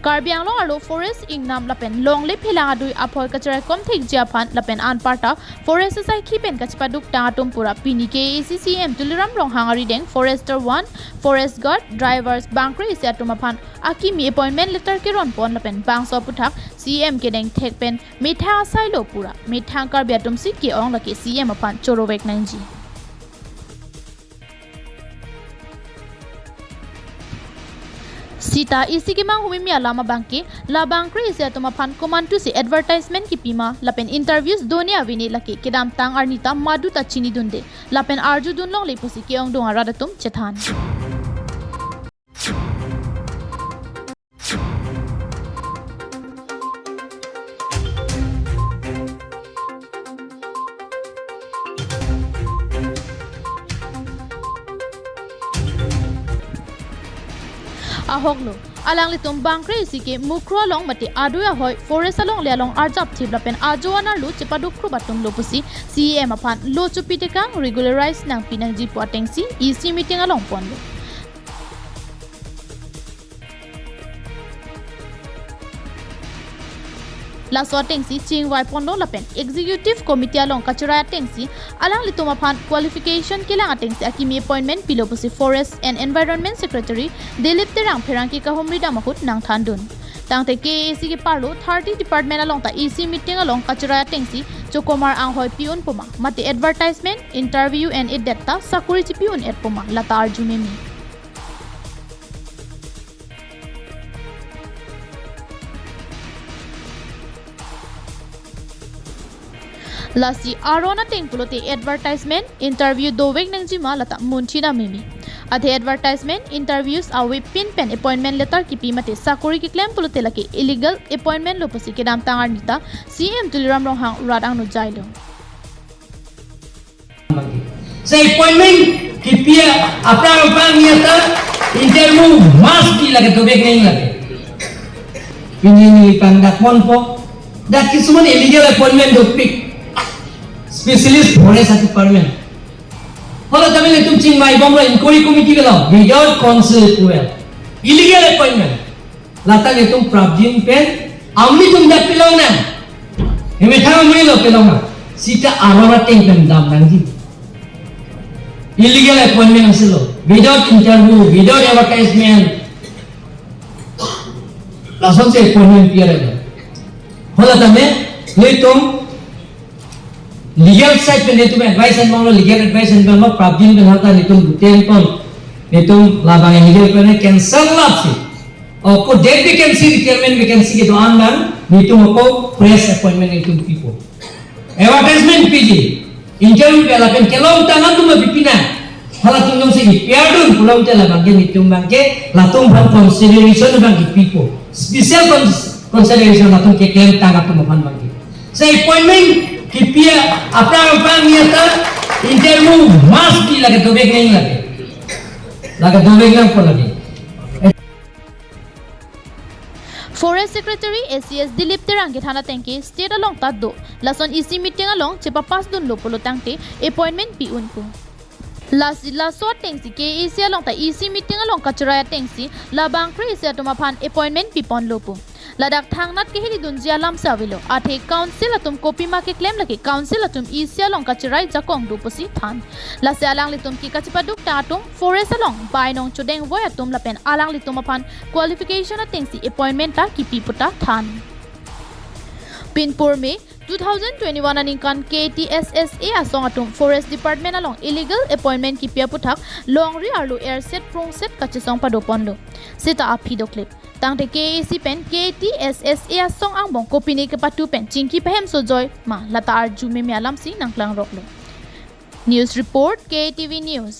Karbi Anglong aro forest ingnam lapen long lip hilang adui aphoy kacherai komthik aphan lapen anparta forest sai khipen kachpaduk tatum pura pini KACCM tuliram rong hangari deng forester 1 forest guard drivers bankre isiatum aphan akimi appointment letter ke ron pon lapen bangso puthak CM ke deng thekpen mitha sai lo pura mithang karbi atum si ke ong laki CM aphan chorovek nangji Sita isi ke mang humi mia lama bangke la bangkre isi atuma pan komandu si advertisement ki pima lapen interviews doni avini laki kedam tang arnita madu ta chini dunde lapen arju dun long lepusi ke ong dong aradatum chethan ahoglo alang litum bangkre isike mukro long mate aduya hoy forest along le along arjap thibla pen ajoana lu chipadukru batum lopusi CM aphan lo chupitekang regularize nang pinang ji potengsi EC meeting along ponlo La sortengsi chingwai ponlo lapen executive committee along kacherai tengsi alang lituma phan qualification kilang atengsi akimi appointment pilopusi forest and environment secretary Dilip Terang Pherangki kahumri damahut nang thandun tangte KAC ke parlo 30 department along ta EC meeting along kacherai tengsi chokomar anghoi piun puma mati advertisement interview and edetta sakuri piun et puma lata arjumemi Lasi arona tengpulote advertisement interview dovek nangjima lata munchina mimi adhe advertisement interviews awi pin pen appointment letter ki pimate sakuri ki claim pulote laki illegal appointment lopusi ke dam tangar nita CM tuliram rohang radang no jailo say appointment ki pia apna niata interview must be lagi dovek nahi lagi ini pandak monpo that kisuman illegal appointment do pick specialist forest department hola tamile tum ching mai bomra inquiry committee ke lao without consent well illegal appointment lata le tum prabjin pen amni tum dak pilau na heme thang amni lo pilau na sita arora teng pen dam nangji illegal appointment asilo without interview without advertisement lason se appointment piare hola tame le tum legal side pe netum advice and manglo legal advice and manglo prabjin pe hata netum ten kon netum labang legal pe ne cancel lapsi or ko dead vacancy requirement vacancy ke doan nan netum ko press appointment netum people advertisement pg interview pe la pen kelong tangan tum bipina hala tum se piadun pulau te labang ke netum bangke latung bang consideration bang people special consideration latung ke claim tangan tum bang bangke say appointment kipia apna niata interview must be lagi dovek nahi lagi dovek nang pon lagi Forest Secretary ACS Dilip Terang ke thana tengki state along taddo lason EC meeting along chepa pas dun lopolo tangte appointment pi unpu la so tengsi KAC along ta EC meeting along kacherai tengsi la bangkre ise atuma phan appointment pi pon lopo ladak thangnat ke hili dunjia lam savilo athe council atum kopima ke claim laki council atum EC along kacherai jakong duposi than la se alang litum ki kachipaduk ta atum forest along bainong chodeng voi atum lapen alang litum aphan qualification atengsi appointment ta ki piputa than Pinpur me 2021 aninkan KTSSA asong atum forest department along illegal appointment ki pia puthak longri arlu airset prongset kachesong padopon lo sita aphi do clip tangte KAC pen KTSSA asong angbong kopini ke patu pen chingki pehem so joy ma lata arju me alam si nangklang roklo news report KTV news